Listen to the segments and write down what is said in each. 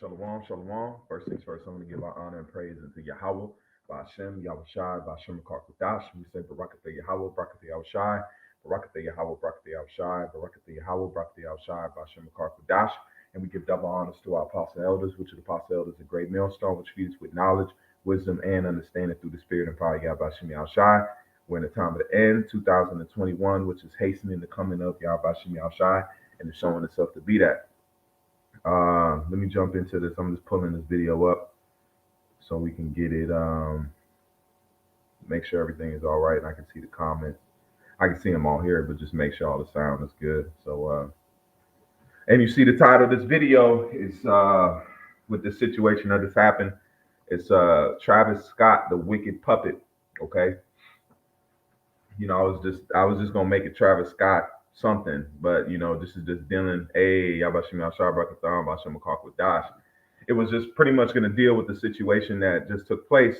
Shalom, shalom. First things first, I'm going to give our honor and praise unto Yahweh, Ba'ashem, Yahushai, Ba'ashem Kadash. We say Barakatah Yahweh, Barakatah Yahushai, Barakatah Yahweh, Barakatah Yahushai, Barakatah Yahweh, Barakatah Yahushai, Ba'ashem Kadash. And we give double honors to our apostle elders, which are the apostle elders, a great millstone, which feeds us with knowledge, wisdom, and understanding through the spirit and power of Yahweh, Ba'ashem Yahushai. We're in the time of the end, 2021, which is hastening the coming of Yahweh, Ba'ashem Yahushai, and is showing itself to be that. Let me jump into this. I'm just pulling this video up so we can get it, make sure everything is all right and I can see the comments. I can see them all here, but just make sure all the sound is good. So, and you see the title of this video is, with the situation that has happened, it's Travis Scott, the wicked puppet. Okay. You know, I was just gonna make it Travis Scott something, but you know, this is just dealing. Hey, Yabashim Yashar Barakatham, Bashim Dash. It was just pretty much gonna deal with the situation that just took place,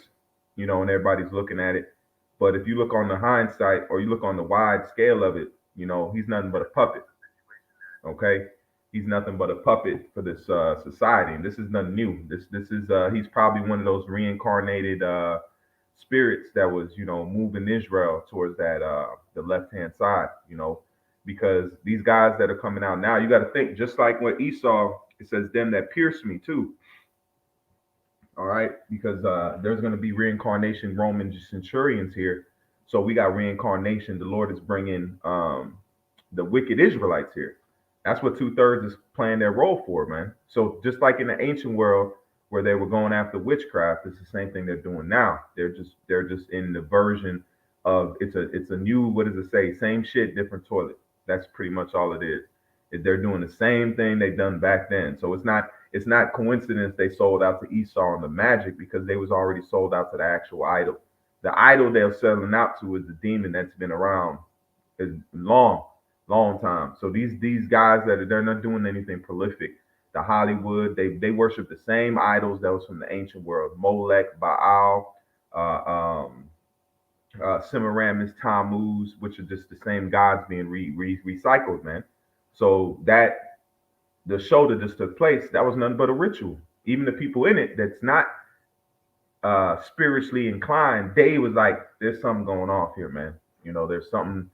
you know, and everybody's looking at it. But if you look on the hindsight or you look on the wide scale of it, you know, he's nothing but a puppet. Okay, he's nothing but a puppet for this society, and this is nothing new. This is he's probably one of those reincarnated spirits that was, you know, moving Israel towards that the left hand side, you know, because these guys that are coming out now, you got to think just like what Esau, it says them that pierced me too. All right, because there's going to be reincarnation Roman centurions here, so we got reincarnation. The Lord is bringing the wicked Israelites here. That's what 2/3 is playing their role for, man. So just like in the ancient world, where they were going after witchcraft, it's the same thing they're doing now. They're just in the version of it's a new, what does it say? Same shit, different toilet. That's pretty much all it is. They're doing the same thing they've done back then. So it's not coincidence they sold out to Esau and the magic, because they was already sold out to the actual idol. The idol they're selling out to is the demon that's been around a long time. So these guys they're not doing anything prolific. The Hollywood, they worship the same idols that was from the ancient world: Molech, Baal, Semiramis, Tammuz, which are just the same gods being recycled, man. So that the show that just took place, that was nothing but a ritual. Even the people in it that's not spiritually inclined, they was like, "There's something going off here, man. You know, there's something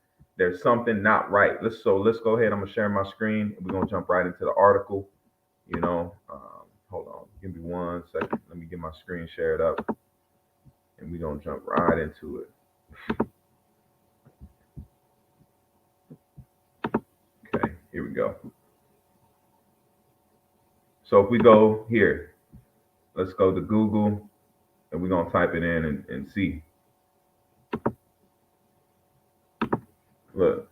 not right." Let's go ahead. I'm gonna share my screen. We're gonna jump right into the article. You know, hold on, give me 1 second. Let me get my screen shared up, and we're gonna jump right into it. Okay, here we go. So if we go here, let's go to Google, and we're gonna type it in and see. Look,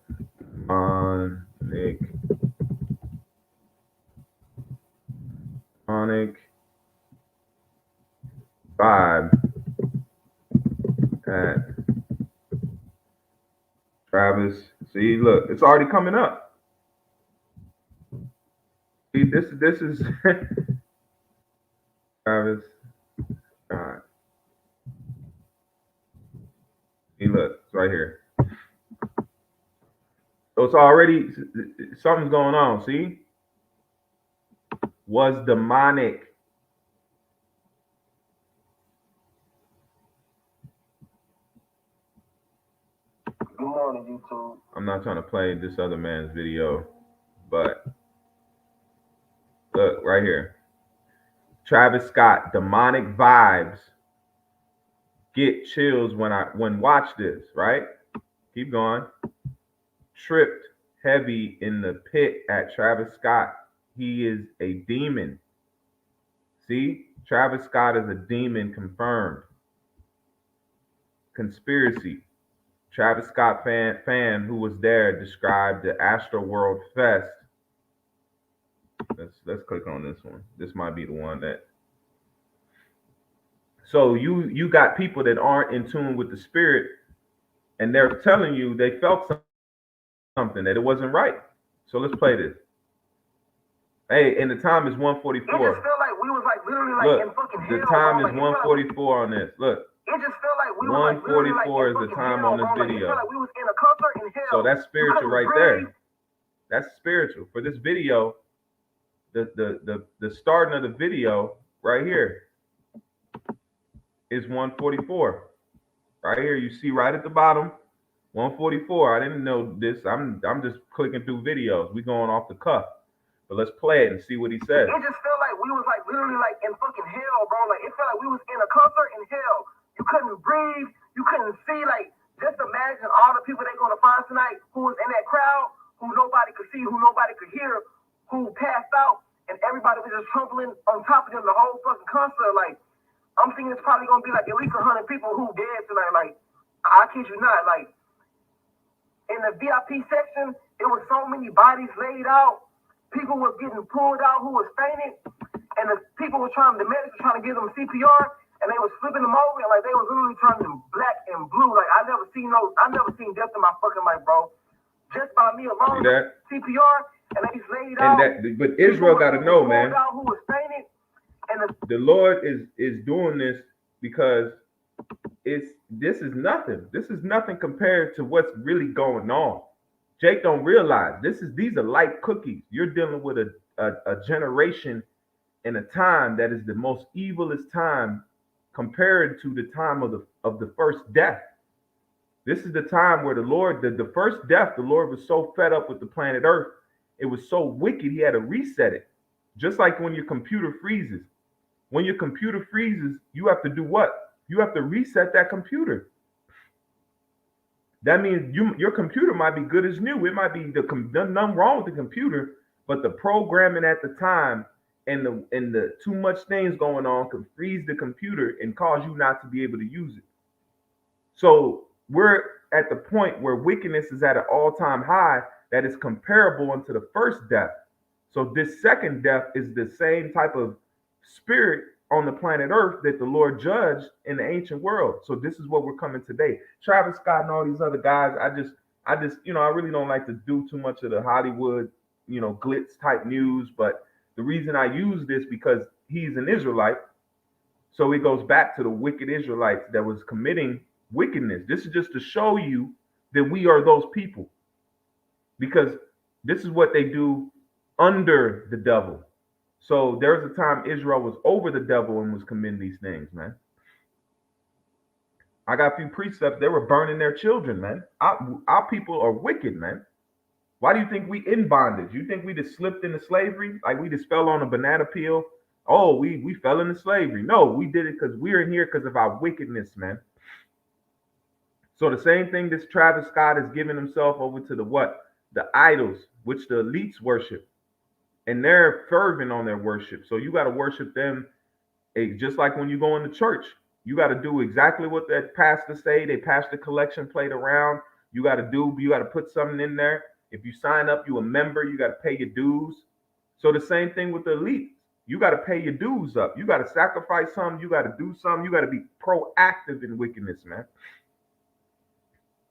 Sonic vibe at Travis. See, look, it's already coming up. See, this is Travis. All right. See, look, it's right here. So it's already something's going on. See, was demonic. Good morning, YouTube. I'm not trying to play this other man's video, but look right here. Travis Scott, demonic vibes. Get chills when watch this, right? Keep going. Tripped heavy in the pit at Travis Scott. He is a demon. See? Travis Scott is a demon confirmed. Conspiracy. Travis Scott fan who was there described the Astro World Fest. Let's click on this one. This might be the one that. So you got people that aren't in tune with the spirit, and they're telling you they felt something, that it wasn't right. So let's play this. Hey, and the time is 1:44. It just felt like we was like literally like Look, in fucking hell. the time bro. is Like, 1:44 on this. Look. It just felt like we was like literally like 1:44 in is the fucking time hell, on this bro. Like, it video. felt like we was in a concert in hell. So that's spiritual right really, there. That's spiritual. For this video, the starting of the video right here is 144. Right here, you see right at the bottom, 144. I didn't know this. I'm just clicking through videos. We going off the cuff. But let's play it and see what he says. It just felt like we was like literally like in fucking hell, bro. Like it felt like we was in a concert in hell. You couldn't breathe. You couldn't see. Like just imagine all the people they're gonna find tonight who was in that crowd, who nobody could see, who nobody could hear, who passed out, and everybody was just trampling on top of them the whole fucking concert. Like I'm thinking it's probably gonna be like at least 100 people who dead tonight. Like I kid you not. Like in the VIP section, it was so many bodies laid out. People was getting pulled out who was fainted, and the people were the medics were trying to give them CPR, and they was flipping them over, and like they was literally turning them black and blue. Like I never seen death in my fucking life, bro. Just by me alone, CPR, and they just laid out. But Israel got to know, man. Who was fainted, and the Lord is doing this because this is nothing. This is nothing compared to what's really going on. Jake don't realize these are light cookies. You're dealing with a generation and a time that is the most evilest time compared to the time of the first death. This is the time where the Lord, the first death, the Lord was so fed up with the planet Earth. It was so wicked, he had to reset it. Just like when your computer freezes. When your computer freezes, you have to do what? You have to reset that computer. That means your computer might be good as new. It might be nothing wrong with the computer, but the programming at the time and the too much things going on can freeze the computer and cause you not to be able to use it. So we're at the point where wickedness is at an all-time high that is comparable unto the first death. So this second death is the same type of spirit on the planet Earth that the Lord judged in the ancient world. So this is what we're coming today. Travis Scott and all these other guys, I just, I really don't like to do too much of the Hollywood, glitz type news. But the reason I use this because he's an Israelite. So it goes back to the wicked Israelites that was committing wickedness. This is just to show you that we are those people, because this is what they do under the devil. So there was a time Israel was over the devil and was committing these things, man. I got a few precepts. They were burning their children, man. Our people are wicked, man. Why do you think we in bondage? You think we just slipped into slavery? Like we just fell on a banana peel? Oh, we fell into slavery. No, we did it because we're in here because of our wickedness, man. So the same thing this Travis Scott is giving himself over to the idols, which the elites worship. And they're fervent on their worship. So you got to worship them just like when you go into church. You got to do exactly what that pastor say. They pass the collection plate around. You got to put something in there. If you sign up, you a member, you got to pay your dues. So the same thing with the elite. You got to pay your dues up. You got to sacrifice something. You got to do something. You got to be proactive in wickedness, man.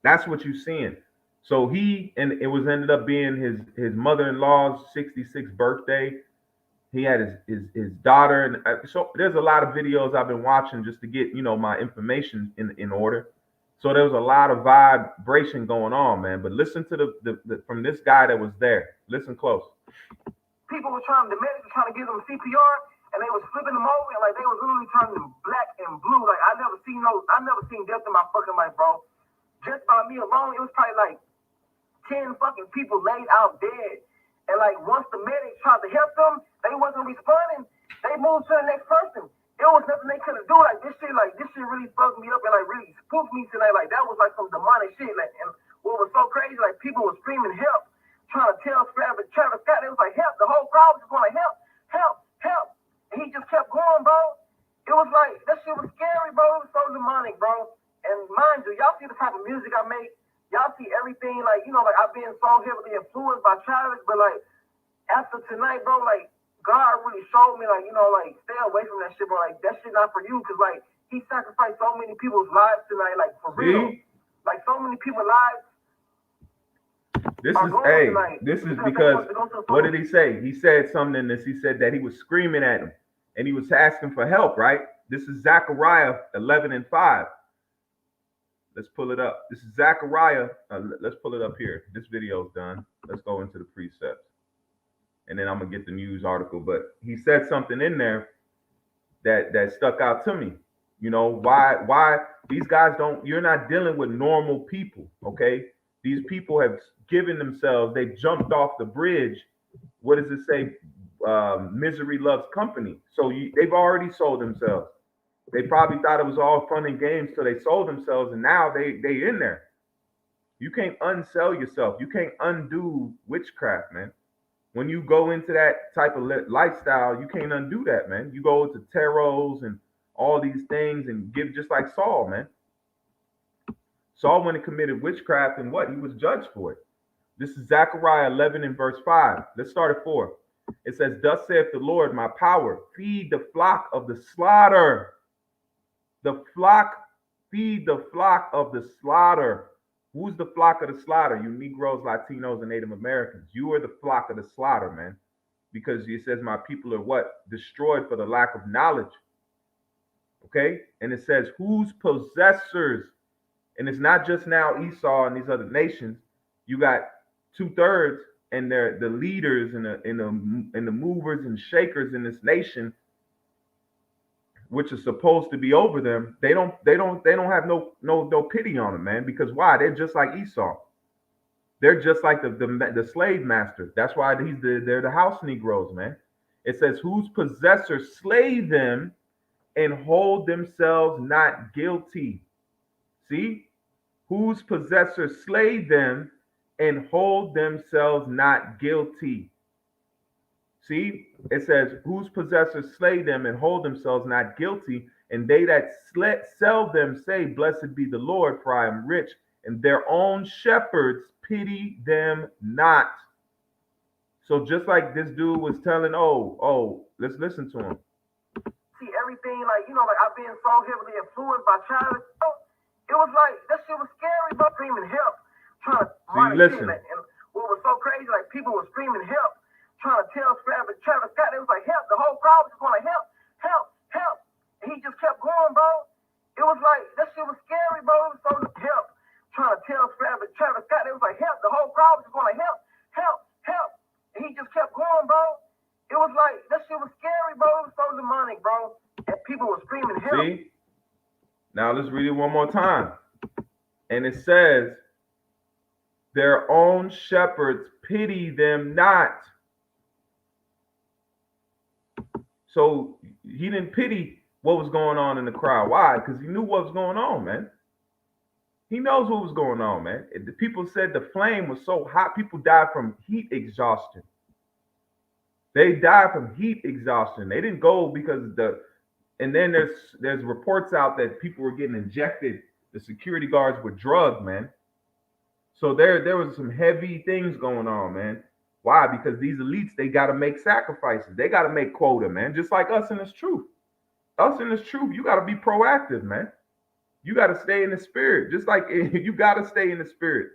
That's what you're seeing. So it was ended up being his mother-in-law's 66th birthday. He had his daughter, and so there's a lot of videos I've been watching just to get my information in order. So there was a lot of vibration going on, man. But listen to the from this guy that was there. Listen close. People were the medics were trying to give them CPR, and they was flipping them over, and like they was literally turning them black and blue. Like I never seen death in my fucking life, bro. Just by me alone, it was probably like 10 fucking people laid out dead. And like once the medics tried to help them, they wasn't responding. They moved to the next person. It was nothing they couldn't do. Like this shit really fucked me up and like really spooked me tonight. Like that was like some demonic shit. Like, and what was so crazy, like people were screaming help, trying to tell Travis Scott. It was like help. The whole crowd was just going like help. And he just kept going, bro. It was like that shit was scary, bro. It was so demonic, bro. And mind you, y'all see the type of music I make. Y'all see everything, like, like I've been so heavily influenced by Travis, but like after tonight, bro, like God really showed me, like, like stay away from that shit, bro. Like that shit not for you, because like he sacrificed so many people's lives tonight, like for real. Like so many people's lives. This is because what did he say? He said something in this. He said that he was screaming at him and he was asking for help, right? This is Zechariah 11:5. Let's pull it up. This is Zechariah. Let's pull it up here. This video is done. Let's go into the precepts. and then I'm gonna get the news article. But he said something in there that stuck out to me. You know, why these guys don't, you're not dealing with normal people, okay? These people have given themselves, they jumped off the bridge. What does it say? Misery loves company. So they've already sold themselves. They probably thought it was all fun and games till they sold themselves, and now they in there. You can't unsell yourself. You can't undo witchcraft, man. When you go into that type of lifestyle, you can't undo that, man. You go to tarots and all these things and give, just like Saul, man. Saul, when he committed witchcraft, and what? He was judged for it. This is Zechariah 11 and verse 5. Let's start at 4. It says, thus saith the Lord, my power, feed the flock of the slaughter. The flock, feed the flock of the slaughter. Who's the flock of the slaughter? You Negroes, Latinos, and Native Americans. You are the flock of the slaughter, man. Because it says, my people are what? Destroyed for the lack of knowledge. Okay? And it says, whose possessors? And it's not just now Esau and these other nations. You got 2/3, and they're the leaders and the movers and shakers in this nation, which is supposed to be over them. They don't have no pity on them, man. Because why? They're just like Esau. They're just like the slave masters. That's why they're the house Negroes, man. It says, whose possessors slay them and hold themselves not guilty. See? Whose possessors slay them and hold themselves not guilty. See, it says, whose possessors slay them and hold themselves not guilty, and they that sell them say, blessed be the Lord, for I am rich, and their own shepherds pity them not. So just like this dude was telling, let's listen to him. See, everything, like, like I've been so heavily influenced by childish. It was like, that shit was scary, but screaming help, trying to listen. And what was so crazy, like, people were screaming help, trying to tell Travis Scott. It was like, help. The whole crowd was just going, help, help, help. And he just kept going, bro. It was like, that shit was scary, bro. It was so help, trying to tell Travis Scott. It was like, help. The whole crowd was just going, help, help, help. And he just kept going, bro. It was like, that shit was scary, bro. It was so demonic, bro. And people were screaming help. See? Now let's read it one more time. And it says, their own shepherds pity them not. So he didn't pity what was going on in the crowd. Why? Because he knew what was going on, man. He knows what was going on, man. The people said the flame was so hot, people died from heat exhaustion. They died from heat exhaustion. They didn't go because and then there's reports out that people were getting injected, the security guards were drugged, man. So there was some heavy things going on, man. Why? Because these elites, they got to make sacrifices. They got to make quota, man. Just like us in this truth. Us in this truth, you got to be proactive, man. You got to stay in the spirit. Just like you got to stay in the spirit.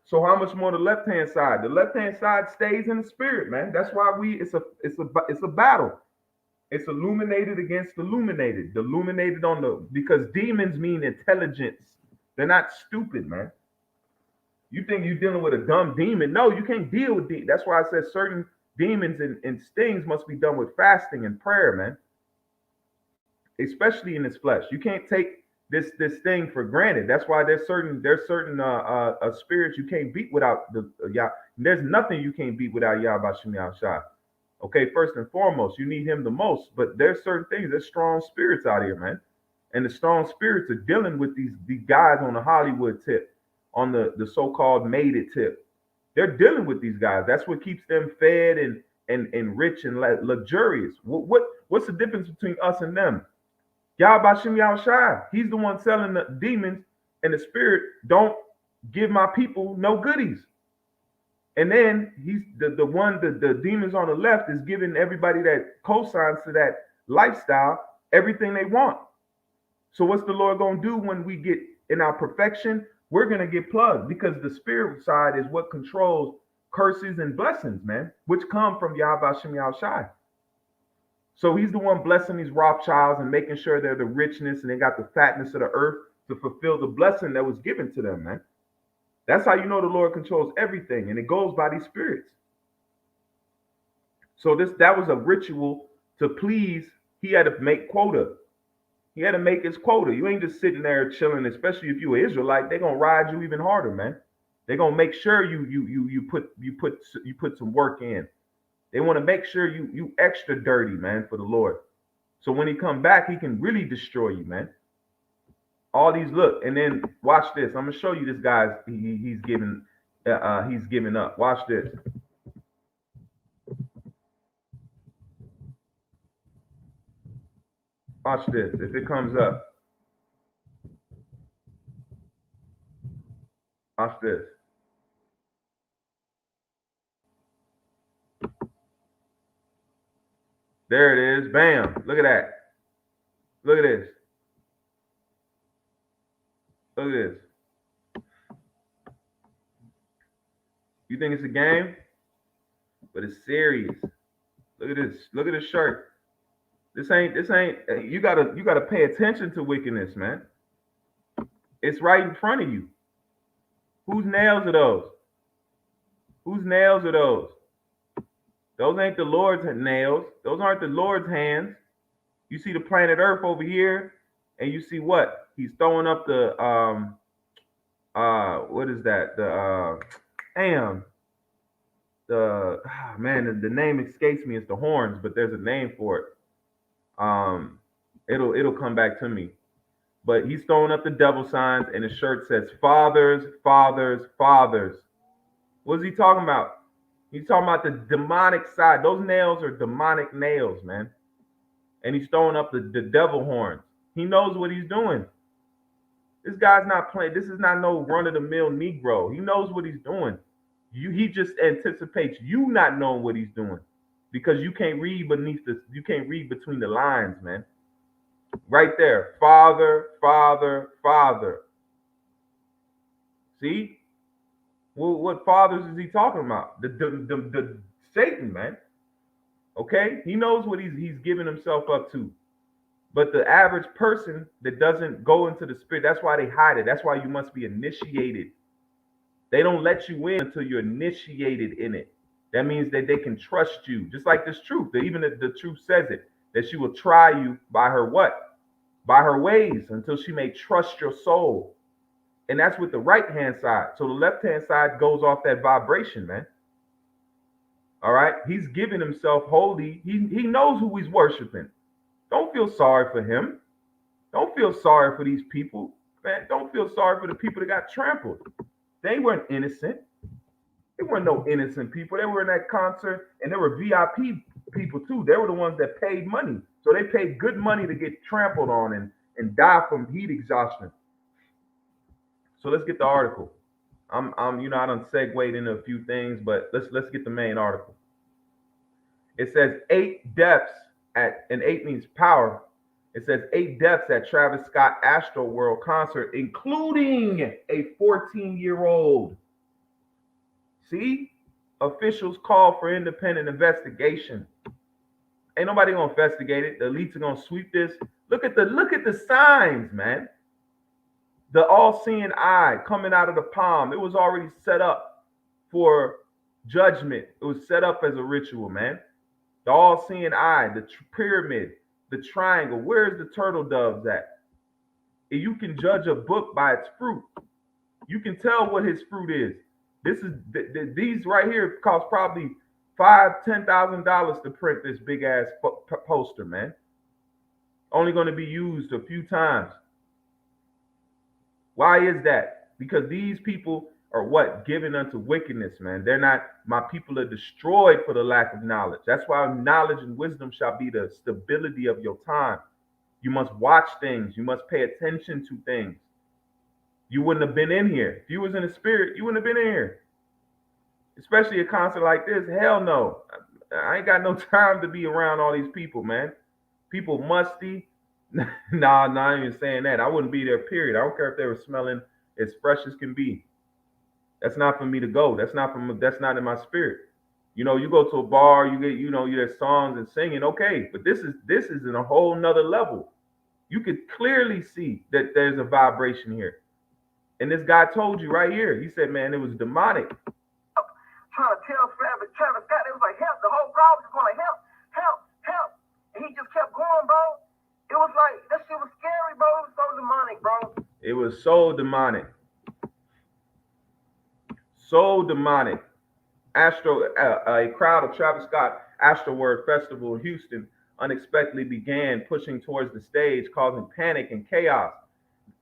So how much more the left-hand side? The left-hand side stays in the spirit, man. That's why it's a battle. It's illuminated against illuminated. The illuminated because demons mean intelligence. They're not stupid, man. You think you're dealing with a dumb demon? No, you can't deal with demons. That's why I said certain demons and stings must be done with fasting and prayer, man. Especially in this flesh. You can't take this thing for granted. That's why there's certain spirits you can't beat without the Yah. There's nothing you can't beat without Yah Bashim Yahushua. Okay, first and foremost, you need him the most. But there's certain things, there's strong spirits out here, man. And the strong spirits are dealing with these guys on the Hollywood tip, on the so-called made it tip. They're dealing with these guys. That's what keeps them fed and rich and luxurious. What's the difference between us and them? Yah Bashim Yahushua, he's the one selling the demons, and the spirit don't give my people no goodies. And then he's the demons on the left is giving everybody that cosigns to that lifestyle everything they want. So what's the Lord going to do when we get in our perfection? We're going to get plugged because the spirit side is what controls curses and blessings, man, which come from Yah Bashim Yahushua. So he's the one blessing these Rothschilds and making sure they're the richness and they got the fatness of the earth to fulfill the blessing that was given to them, man. That's how you know the Lord controls everything, and it goes by these spirits. So that was a ritual to please. He had to make quota. He had to make his quota. You ain't just sitting there chilling, especially if you're an Israelite. They're gonna ride you even harder, man. They're gonna make sure you put some work in. They want to make sure you extra dirty, man, for the Lord. So when he come back, he can really destroy you, man. All these look, and then watch this. I'm gonna show you this guy's he's giving up. Watch this. Watch this. If it comes up, watch this. There it is. Bam. Look at that. Look at this. Look at this. You think it's a game? But it's serious. Look at this. Look at this shirt. This ain't you gotta pay attention to wickedness, man. It's right in front of you. Whose nails are those? Whose nails are those? Those ain't the Lord's nails. Those aren't the Lord's hands. You see the planet Earth over here, and you see what? He's throwing up the what is that? The name escapes me. It's the horns, but there's a name for it. It'll come back to me. But he's throwing up the devil signs, and his shirt says fathers, fathers, fathers. What is he talking about? He's talking about the demonic side. Those nails are demonic nails, man. And he's throwing up the devil horns. He knows what he's doing. This guy's not playing. This is not no run-of-the-mill Negro. He knows what he's doing. He just anticipates you not knowing what he's doing because you can't read you can't read between the lines, man. Right there, Father, Father, Father. See? Well, what fathers is he talking about? The Satan, man. Okay, he knows what he's giving himself up to. But the average person that doesn't go into the spirit, that's why they hide it. That's why you must be initiated. They don't let you in until you're initiated in it. That means that they can trust you, just like this truth. That even the truth says it, that she will try you by her what? By her ways, until she may trust your soul. And that's with the right hand side. So the left hand side goes off that vibration, man. All right. He's giving himself holy. He knows who he's worshiping. Don't feel sorry for him. Don't feel sorry for these people, man. Don't feel sorry for the people that got trampled. They weren't innocent. They weren't no innocent people. They were in that concert, and there were VIP people too. They were the ones that paid money. So they paid good money to get trampled on and die from heat exhaustion. So let's get the article. I done segued into a few things, but let's get the main article. It says 8 deaths and 8 means power. It says 8 deaths at Travis Scott Astroworld concert, including a 14-year-old. See? Officials call for independent investigation. Ain't nobody gonna investigate it. The elites are gonna sweep this. Look at the signs, man. The all-seeing eye coming out of the palm. It was already set up for judgment. It was set up as a ritual, man. The all-seeing eye, the pyramid, the triangle. Where's the turtle doves at? You can judge a book by its fruit. You can tell what his fruit is. These right here cost probably $5,000-$10,000 to print this big ass poster, man. Only going to be used a few times. Why is that? Because these people are what? Given unto wickedness, man. They're not, my people are destroyed for the lack of knowledge. That's why knowledge and wisdom shall be the stability of your time. You must watch things. You must pay attention to things. You wouldn't have been in here. If you was in the spirit, you wouldn't have been in here. Especially a concert like this. Hell no. I ain't got no time to be around all these people, man. People musty. Nah, I ain't even saying that. I wouldn't be there, period. I don't care if they were smelling as fresh as can be. That's not for me to go. That's not in my spirit. You go to a bar, you get, there's songs and singing, okay. But this is in a whole nother level. You could clearly see that there's a vibration here. And this guy told you right here. He said, man, it was demonic. trying to tell Travis Scott, it was like, help. The whole crowd was just going like, help, help, help. And he just kept going, bro. It was like, that shit was scary, bro. It was so demonic, bro. It was so demonic. So demonic. A crowd of Travis Scott Astroworld Festival in Houston unexpectedly began pushing towards the stage, causing panic and chaos,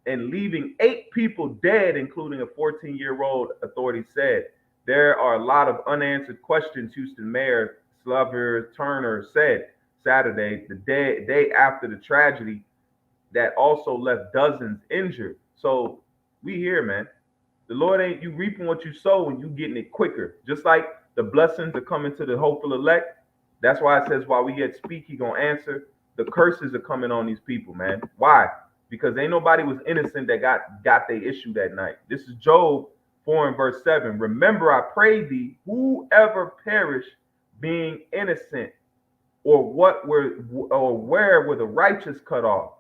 and leaving 8 people dead, including a 14-year-old, authorities said. There are a lot of unanswered questions, Houston Mayor Sylvester Turner said Saturday, the day after the tragedy that also left dozens injured. So we here, man. The Lord ain't, you reaping what you sow and you getting it quicker. Just like the blessings are coming to the hopeful elect. That's why it says, while we yet speak, he gonna answer. The curses are coming on these people, man. Why? Because ain't nobody was innocent that got their issue that night. This is Job 4 and verse 7. Remember, I pray thee, whoever perish being innocent, or where were the righteous cut off?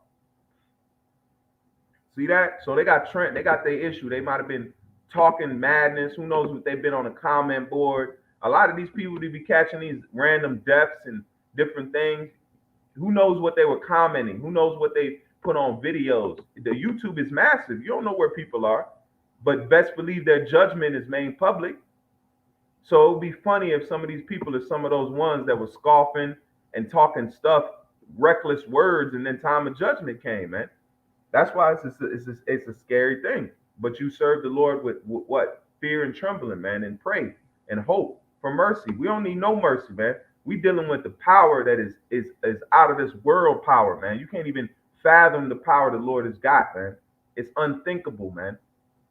See that? So they got their issue. They might have been talking madness. Who knows what they've been on a comment board. A lot of these people to be catching these random deaths and different things. Who knows what they were commenting? Who knows what they put on videos? The YouTube is massive. You don't know where people are. But best believe their judgment is made public. So it would be funny if some of these people are some of those ones that were scoffing and talking stuff, reckless words, and then time of judgment came, man. That's why it's a scary thing. But you serve the Lord with what? Fear and trembling, man, and pray and hope for mercy. We don't need no mercy, man. We dealing with the power that is out of this world power, man. You can't even fathom the power the Lord has got, man. It's unthinkable, man.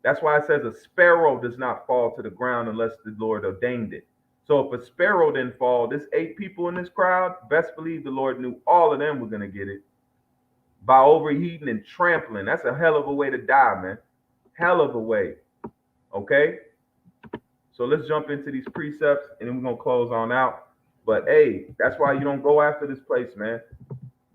That's why it says a sparrow does not fall to the ground unless the Lord ordained it. So if a sparrow didn't fall, there's 8 people in this crowd, best believe the Lord knew all of them were going to get it. By overheating and trampling. That's a hell of a way to die, man. Hell of a way. Okay? So let's jump into these precepts and then we're going to close on out. But hey, that's why you don't go after this place, man.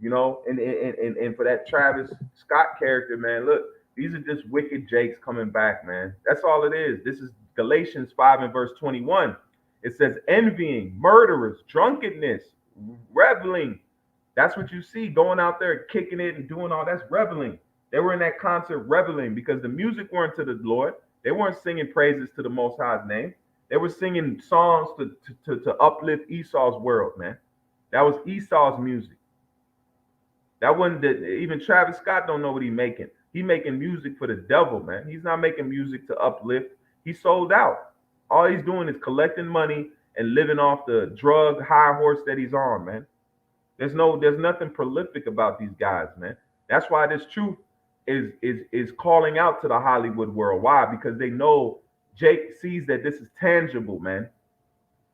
You know, and for that Travis Scott character, man, look, these are just wicked jakes coming back, man. That's all it is. This is Galatians 5 and verse 21. It says envying, murderers, drunkenness, reveling. That's what you see going out there kicking it and doing all that's reveling. They were in that concert reveling because the music weren't to the Lord. They weren't singing praises to the Most High's name. They were singing songs to uplift Esau's world, man. That was Esau's music. That wasn't even Travis Scott don't know what he's making. He making music for the devil, man. He's not making music to uplift. He sold out. All he's doing is collecting money and living off the drug high horse that he's on, man. There's nothing prolific about these guys, man. That's why this truth is calling out to the Hollywood world. Why? Because they know Jake sees that this is tangible, man.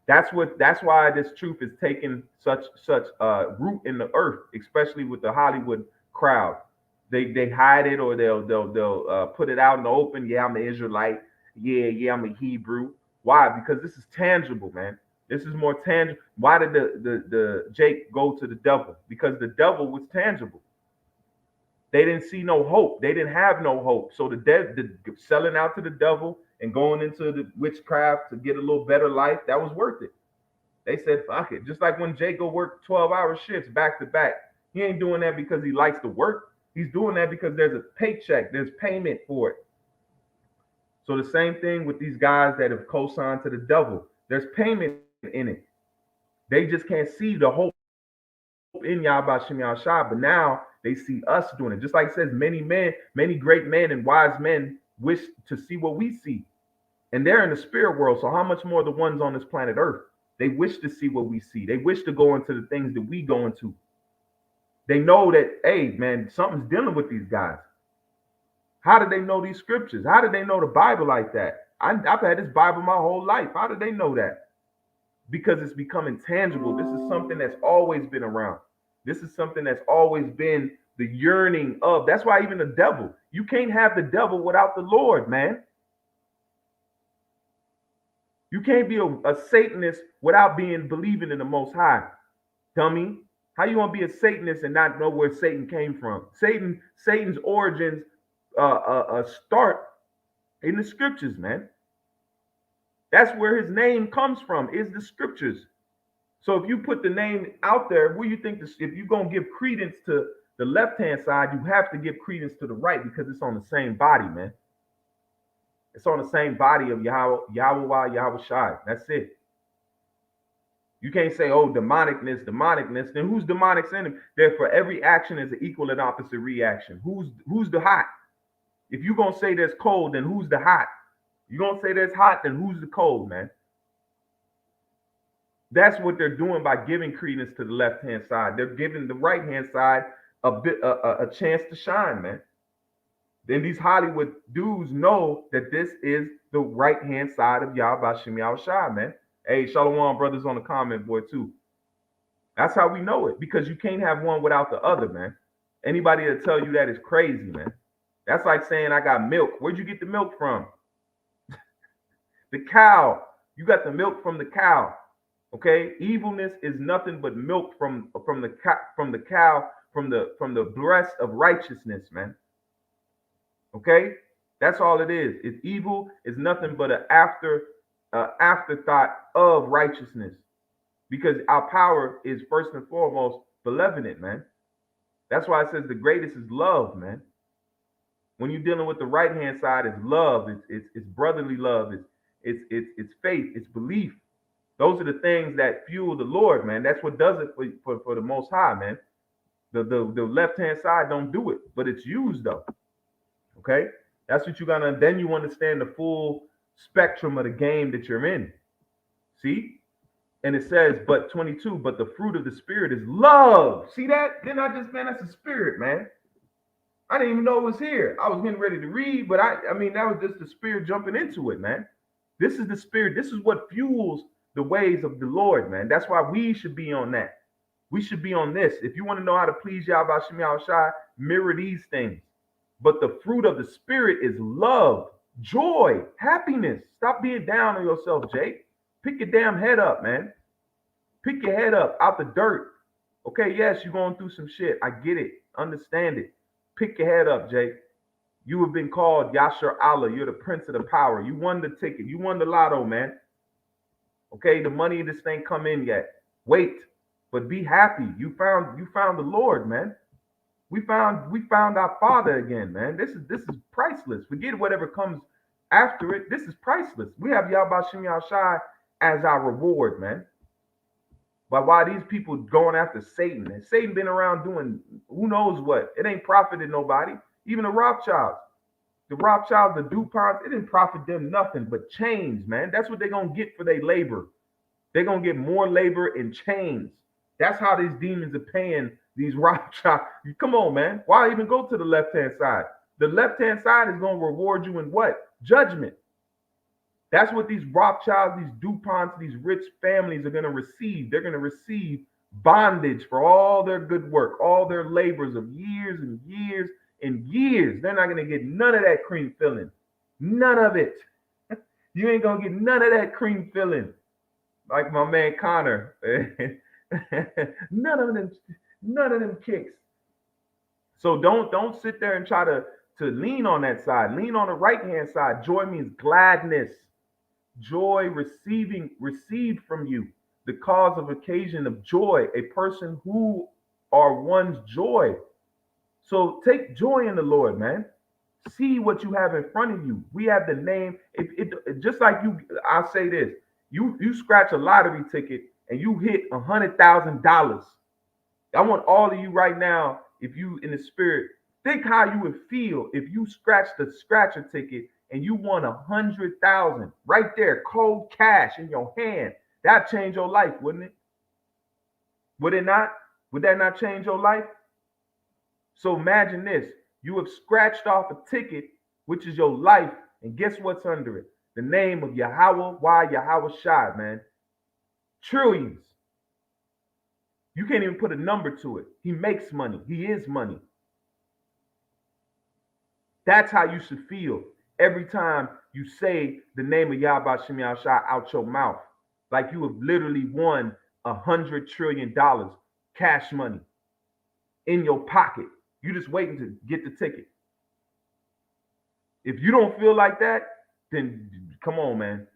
That's why this truth is taking such root in the earth, especially with the Hollywood crowd. They hide it or they'll put it out in the open. Yeah, I'm an Israelite. Yeah, I'm a Hebrew. Why? Because this is tangible, man. This is more tangible. Why did the Jake go to the devil? Because the devil was tangible. They didn't see no hope. They didn't have no hope. So the selling out to the devil and going into the witchcraft to get a little better life, that was worth it. They said, fuck it. Just like when Jake go work 12-hour shifts back to back. He ain't doing that because he likes to work. He's doing that because there's a paycheck. There's payment for it. So the same thing with these guys that have co-signed to the devil. There's payment in it. They just can't see the hope in Yahweh Shem Yahshua, but now they see us doing it. Just like it says, many great men and wise men wish to see what we see. And they're in the spirit world. So how much more the ones on this planet Earth? They wish to see what we see. They wish to go into the things that we go into. They know that, hey, man, something's dealing with these guys. How did they know these scriptures? How did they know the Bible like that? I've had this Bible my whole life. How did they know that? Because it's becoming tangible. This is something that's always been around. This is something that's always been the yearning of. That's why even the devil, you can't have the devil without the Lord, man. You can't be a Satanist without believing in the Most High, dummy. How you gonna be a Satanist and not know where Satan came from? Satan's origins start in the scriptures, man. That's where his name comes from, is the scriptures. So if you put the name out there, what do you think this, if you're going to give credence to the left-hand side, you have to give credence to the right because it's on the same body, man. It's on the same body of Yahweh Shai. That's it. You can't say, oh, demonicness. Then who's demonic in him? Therefore, every action is an equal and opposite reaction. Who's the hot? If you're going to say there's cold, then who's the hot? You're going to say there's hot, then who's the cold, man? That's what they're doing by giving credence to the left-hand side. They're giving the right-hand side a chance to shine, man. Then these Hollywood dudes know that this is the right-hand side of Yahweh Shem Shai, man. Hey, Shalom brothers on the comment board too. That's how we know it, because you can't have one without the other, man. Anybody that tell you that is crazy, man. That's like saying I got milk. Where'd you get the milk from? The cow. You got the milk from the cow. Okay, evilness is nothing but milk from the cow, from the breast of righteousness, man. Okay, that's all it is. It's evil is nothing but an afterthought of righteousness, because our power is first and foremost benevolent, man. That's why it says the greatest is love, man. When you're dealing with the right hand side, it's love, it's brotherly love, it's faith, it's belief. Those are the things that fuel the Lord, man. That's what does it for the Most High, man. The left-hand side don't do it, but it's used, though. Okay? That's what then you understand the full spectrum of the game that you're in. See? And it says, but 22, but the fruit of the Spirit is love. See that? Then that's a spirit, man. I didn't even know it was here. I was getting ready to read, but I mean, that was just the Spirit jumping into it, man. This is the Spirit. This is what fuels the ways of the Lord, man. That's why we should be on that. We should be on this. If you want to know how to please Yahweh Shem Shai, mirror these things. But the fruit of the Spirit is love, joy, happiness. Stop being down on yourself, Jake. Pick your damn head up, man. Pick your head up out the dirt. Okay, yes, you're going through some shit. I get it. Understand it. Pick your head up, Jake. You have been called Yashar Allah. You're the prince of the power. You won the ticket. You won the lotto, man. Okay, the money of this thing come in yet. Wait, but be happy. You found the Lord, man. We found our Father again, man. This is priceless. Forget whatever comes after it. This is priceless. We have Yahweh Shem Shai as our reward, man. But why these people going after Satan? And Satan been around doing who knows what. It ain't profited nobody. Even the Rothschilds, the DuPonts, it didn't profit them nothing but chains, man. That's what they're going to get for their labor. They're going to get more labor in chains. That's how these demons are paying these Rothschilds. Come on, man. Why even go to the left-hand side? The left-hand side is going to reward you in what? Judgment. That's what these Rothschilds, these DuPonts, these rich families are going to receive. They're going to receive bondage for all their good work, all their labors of years and years and years. They're not going to get none of that cream filling. None of it. You ain't going to get none of that cream filling. Like my man Connor. None of them kicks. So don't sit there and try to lean on that side. Lean on the right-hand side. Joy means gladness. Joy received from you. The cause of occasion of joy. A person who are one's joy. So take joy in the Lord, man. See what you have in front of you. We have the name. It just like you. I'll say this. You scratch a lottery ticket and you hit $100,000. I want all of you right now, if you in the spirit, think how you would feel if you scratched the scratcher ticket and you won 100,000 right there, cold cash in your hand. That'd change your life, wouldn't it? Would it not? Would that not change your life? So imagine this. You have scratched off a ticket, which is your life, and guess what's under it? The name of Yahweh Shai, man. Trillions. You can't even put a number to it. He makes money. He is money. That's how you should feel every time you say the name of Yahweh Shem Shai out your mouth. Like you have literally won $100 trillion cash money in your pocket. You just waiting to get the ticket. If you don't feel like that, then come on, man.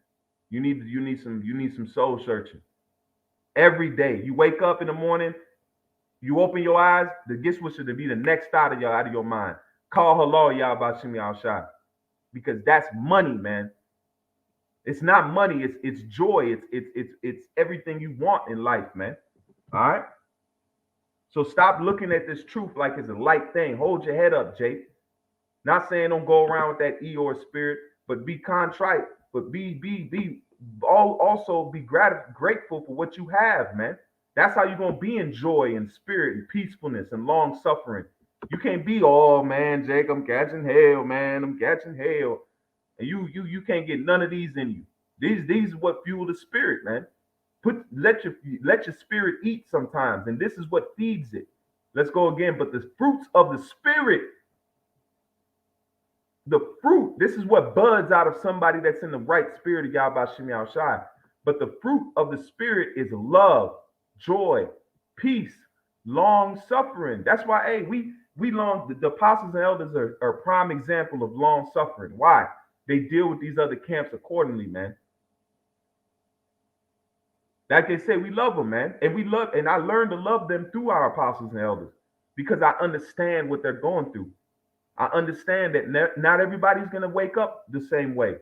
You need some soul searching every day. You wake up in the morning, you open your eyes, the guess what should be the next thought of out of your mind. Call hello, y'all about Shimmy outside. Because that's money, man. It's not money, it's joy, it's everything you want in life, man. All right. So stop looking at this truth like it's a light thing. Hold your head up, Jake. Not saying don't go around with that Eeyore spirit, but be contrite, but also be grateful for what you have, man. That's how you're gonna be in joy and spirit and peacefulness and long suffering. You can't be, oh man, Jake, I'm catching hell, man. I'm catching hell. And you can't get none of these in you. These are what fuel the spirit, man. Let your spirit eat sometimes, and this is what feeds it. Let's go again. But the fruits of the spirit, the fruit, this is what buds out of somebody that's in the right spirit of Yahweh Shemi Shai. But the fruit of the spirit is love, joy, peace, long suffering. That's why, hey, the apostles and elders are a prime example of long suffering. Why? They deal with these other camps accordingly, man. Like they say, we love them, man. And I learned to love them through our apostles and elders because I understand what they're going through. I understand that not everybody's going to wake up the same way.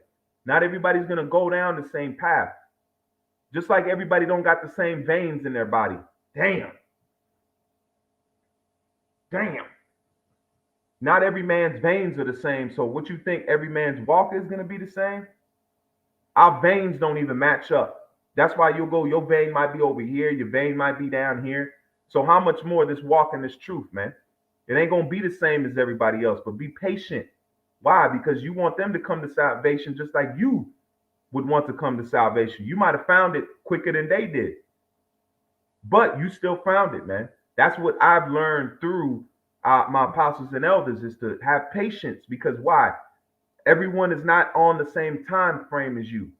Not everybody's going to go down the same path. Just like everybody don't got the same veins in their body. Damn. Not every man's veins are the same. So what you think every man's walk is going to be the same? Our veins don't even match up. That's why you'll go, your vein might be over here, your vein might be down here. So how much more this walk in this truth, man? It ain't going to be the same as everybody else, but be patient. Why? Because you want them to come to salvation just like you would want to come to salvation. You might have found it quicker than they did, but you still found it, man. That's what I've learned through my apostles and elders is to have patience because why? Everyone is not on the same time frame as you,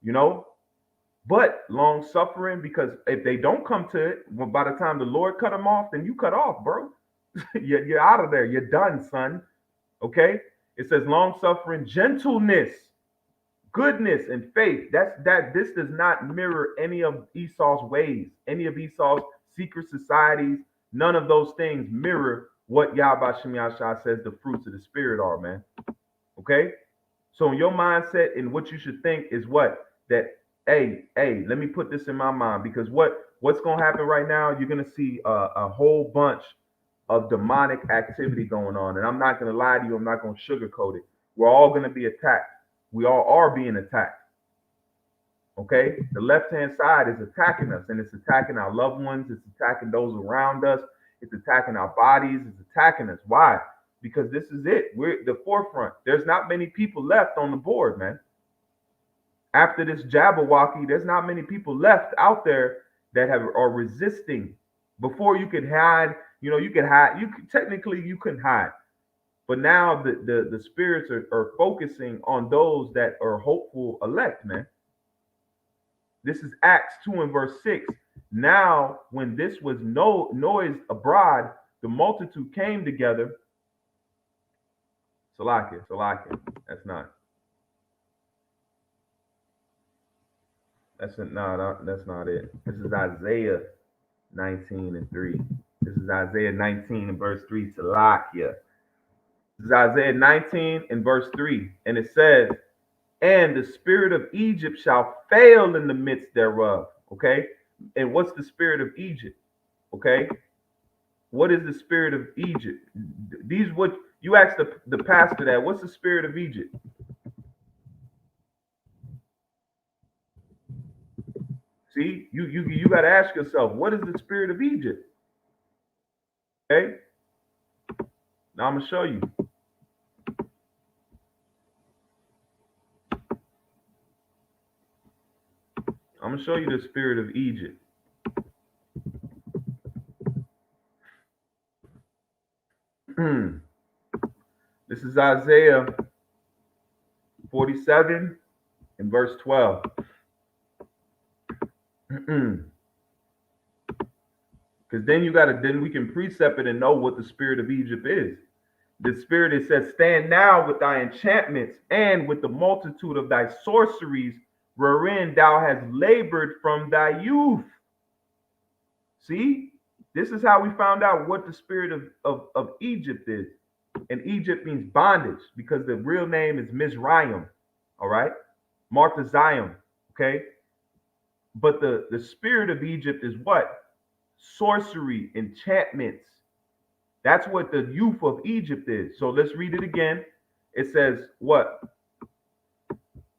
you know? But long suffering, because if they don't come to it, well, by the time the Lord cut them off, then you cut off, bro. You're out of there. You're done, son. Okay? It says long suffering, gentleness, goodness, and faith. This does not mirror any of Esau's ways, any of Esau's secret societies. None of those things mirror what Yahweh Shem Yahshua says the fruits of the spirit are, man. Okay? So in your mindset and what you should think is what? That hey, let me put this in my mind because what's going to happen right now, you're going to see a whole bunch of demonic activity going on. And I'm not going to lie to you. I'm not going to sugarcoat it. We're all going to be attacked. We all are being attacked. Okay? The left-hand side is attacking us, and it's attacking our loved ones. It's attacking those around us. It's attacking our bodies. It's attacking us. Why? Because this is it. We're the forefront. There's not many people left on the board, man. After this Jabberwocky, there's not many people left out there that are resisting. Before you could hide, you could hide. You couldn't hide. But now the spirits are focusing on those that are hopeful elect, man. This is Acts 2 and verse 6. Now, when this was noised abroad, the multitude came together. Salakia. That's not. That's not it. This is Isaiah 19 and 3. This is Isaiah 19 and verse 3. Salakia. This is Isaiah 19 and verse 3. And it says, and the spirit of Egypt shall fail in the midst thereof. Okay. And what's the spirit of Egypt? Okay. What is the spirit of Egypt? What you asked the pastor that. What's the spirit of Egypt? See, you got to ask yourself, what is the spirit of Egypt? Okay. Now I'm gonna show you. I'm gonna show you the spirit of Egypt. This is Isaiah 47 and verse 12. Because then we can precept it and know what the spirit of Egypt is. The spirit, it says, stand now with thy enchantments and with the multitude of thy sorceries wherein thou hast labored from thy youth. See, this is how we found out what the spirit of Egypt is. And Egypt means bondage because the real name is Mizraim. All right. Martha Zion. Okay. But the spirit of Egypt is what? Sorcery, enchantments. That's what the youth of Egypt is. So let's read it again. It says what?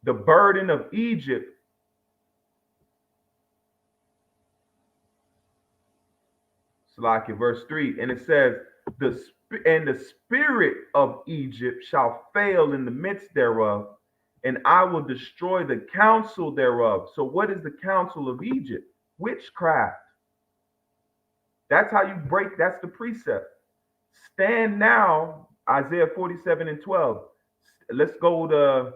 The burden of Egypt. Salakia, verse 3. And it says, the spirit of Egypt shall fail in the midst thereof, and I will destroy the counsel thereof. So what is the counsel of Egypt? Witchcraft. That's how you break, that's the precept. Stand now, Isaiah 47 and 12. Let's go to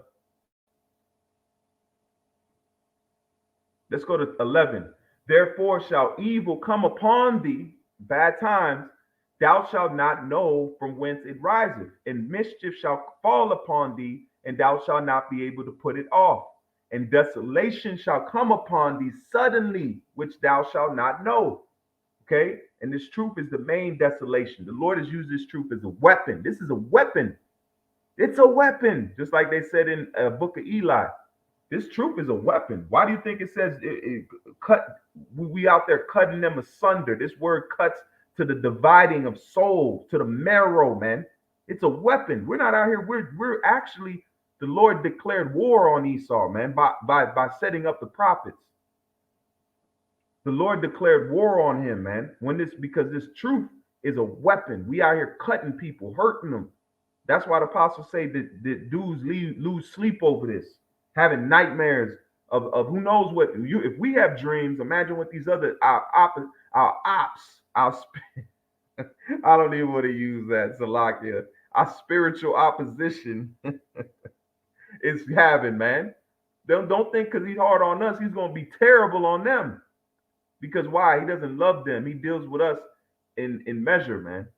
11. Therefore shall evil come upon thee, bad times, thou shalt not know from whence it riseth, and mischief shall fall upon thee, and thou shalt not be able to put it off. And desolation shall come upon thee suddenly, which thou shalt not know. Okay? And this truth is the main desolation. The Lord has used this truth as a weapon. This is a weapon. It's a weapon. Just like they said in book of Eli. This truth is a weapon. Why do you think it says cut? We out there cutting them asunder. This word cuts to the dividing of soul, to the marrow, man. It's a weapon. We're not out here. We're actually, the Lord declared war on Esau, man, by setting up the prophets. The Lord declared war on him, man. Because this truth is a weapon. We out here cutting people, hurting them. That's why the apostles say that dudes lose sleep over this, having nightmares of who knows what. If we have dreams, imagine what these other our ops, I don't even want to use that, Salakia. Our spiritual opposition is having, man. Don't think because he's hard on us, he's going to be terrible on them. Because why? He doesn't love them. He deals with us in measure, man.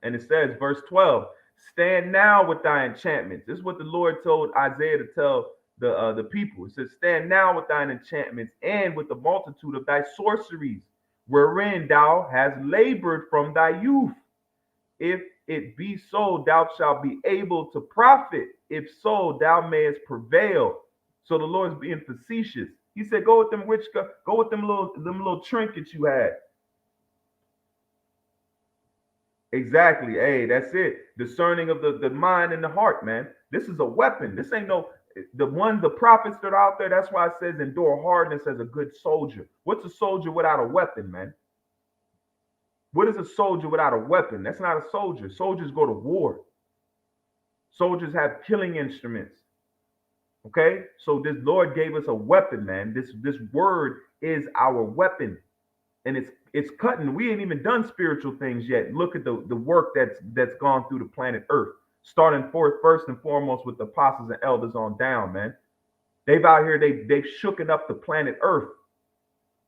And it says, verse 12, stand now with thy enchantments. This is what the Lord told Isaiah to tell the people. It says, stand now with thine enchantments and with the multitude of thy sorceries, wherein thou hast labored from thy youth. If it be so, thou shalt be able to profit. If so, thou mayest prevail. So the Lord's being facetious. He said, go with them go with them little trinkets you had. Exactly. Hey, that's it. Discerning of the mind and the heart, man. This is a weapon. This ain't the prophets that are out there. That's why it says endure hardness as a good soldier. What's a soldier without a weapon, man? What is a soldier without a weapon? That's not a soldier. Soldiers go to war. Soldiers have killing instruments. Okay, so this Lord gave us a weapon, man. This word is our weapon, and it's cutting. We ain't even done spiritual things yet. Look at the work that's gone through the planet Earth, starting first and foremost with the apostles and elders on down, man. They've out here, they've shooken up the planet Earth.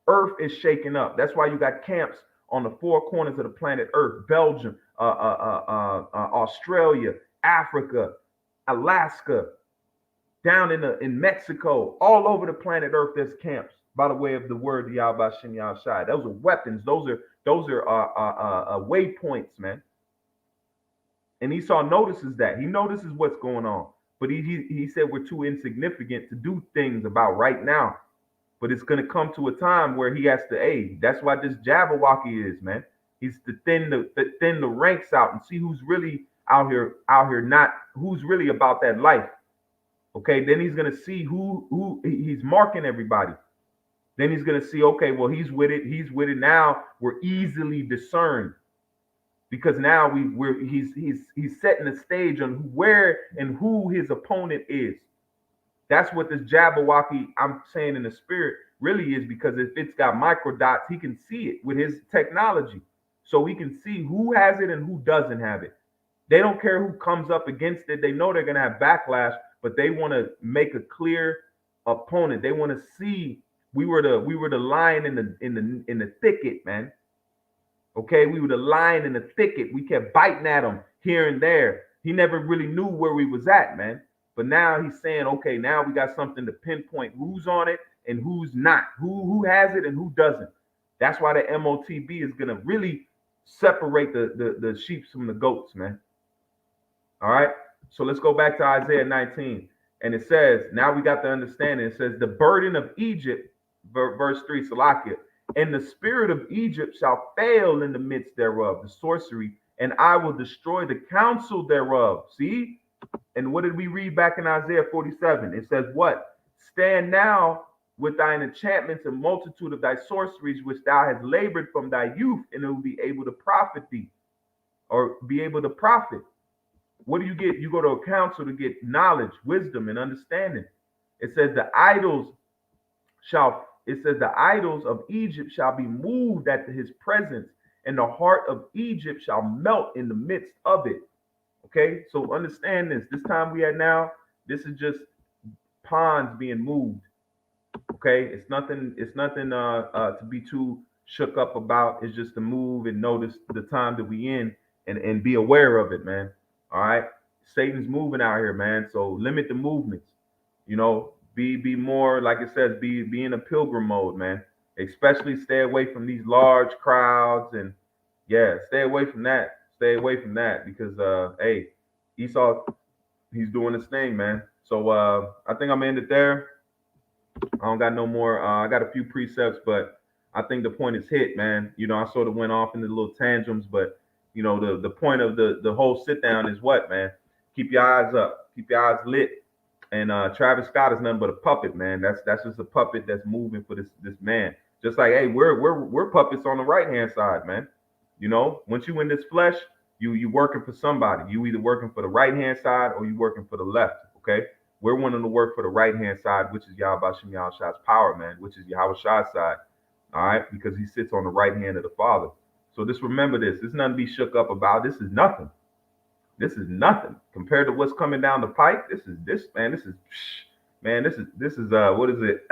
Earth is shaking up. That's why you got camps on the four corners of the planet Earth: Belgium, Australia, Africa, Alaska. Down in Mexico, all over the planet Earth, there's camps by the way of the word Yahweh Shem Shai. Those are weapons. Those are waypoints, man. And Esau notices that. He notices what's going on. But he said we're too insignificant to do things about right now. But it's going to come to a time where he has to aid. That's why this Jabberwocky is, man. He's to thin the ranks out and see who's really out here, not who's really about that life. Okay, then he's gonna see who he's marking everybody. Then he's gonna see, okay, well, he's with it. Now we're easily discerned because now he's setting the stage on where and who his opponent is. That's what this Jabberwocky, I'm saying in the spirit, really is, because if it's got micro dots, he can see it with his technology, so he can see who has it and who doesn't have it. They don't care who comes up against it. They know they're gonna have backlash. But they want to make a clear opponent. They want to see we were the lion in the thicket, man. Okay, we were the lion in the thicket. We kept biting at him here and there. He never really knew where we was at, man. But now he's saying, okay, now we got something to pinpoint who's on it and who's not, who has it and who doesn't. That's why the MOTB is gonna really separate the sheep from the goats, man. All right. So let's go back to Isaiah 19. And it says, now we got the understanding. It says, the burden of Egypt, verse 3, Salakia, and the spirit of Egypt shall fail in the midst thereof, the sorcery, and I will destroy the counsel thereof. See? And what did we read back in Isaiah 47? It says, what? Stand now with thine enchantments and multitude of thy sorceries, which thou hast labored from thy youth, and it will be able to profit thee, or be able to profit. What do you get? You go to a council to get knowledge, wisdom, and understanding. It says the idols of Egypt shall be moved at his presence, and the heart of Egypt shall melt in the midst of it. Okay, so understand this. This time we are now, this is just ponds being moved. Okay, it's nothing to be too shook up about. It's just to move and notice the time that we in and be aware of it, man. All right. Satan's moving out here, man. So limit the movements. You know, be more, like it says, be in a pilgrim mode, man. Especially stay away from these large crowds, and yeah, stay away from that. Stay away from that because hey, Esau, he's doing his thing, man. So I think I'm ended there. I don't got no more. I got a few precepts, but I think the point is hit, man. You know, I sort of went off into little tantrums, but you know, the point of the whole sit down is what, man? Keep your eyes up, keep your eyes lit. And Travis Scott is nothing but a puppet, man. That's just a puppet that's moving for this man. Just like, hey, we're puppets on the right hand side, man. You know, once you in this flesh, you working for somebody. You either working for the right hand side or you working for the left. Okay, we're wanting to work for the right hand side, which is Yahweh Shem Shai's power, man, which is Yahweh Shai's side. All right, because he sits on the right hand of the Father. So just remember this. There's nothing to be shook up about. This is nothing. This is nothing compared to what's coming down the pipe. This is what is it?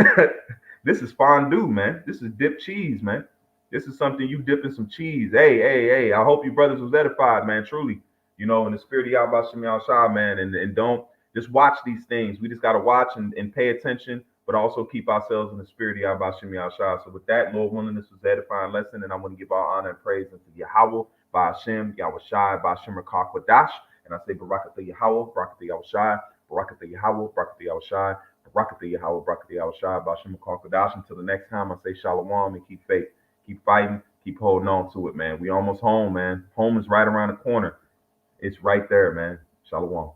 This is fondue, man. This is dipped cheese, man. This is something you dip in some cheese. Hey. I hope you brothers was edified, man. Truly, you know, in the spirit of Yahweh Shem Shai, man. And don't just watch these things. We just got to watch and pay attention, but also keep ourselves in the spirit of Yahweh Shem Shai. So with that, Lord willing, this was an edifying lesson, and I want to give all honor and praise unto Yahweh, by Hashem, Yahweh Shai, by Hashem Rakah Kodash. And I say Barakatah Yahweh, Barakatah Yahweh Shai, Barakatah Yahweh, Barakatah Yahweh Shai, Barakatah Yahweh, Barakatah Yahweh Shai, by Hashem Rakah Kodash. Until the next time, I say Shalom and keep faith. Keep fighting, keep holding on to it, man. We almost home, man. Home is right around the corner. It's right there, man. Shalom.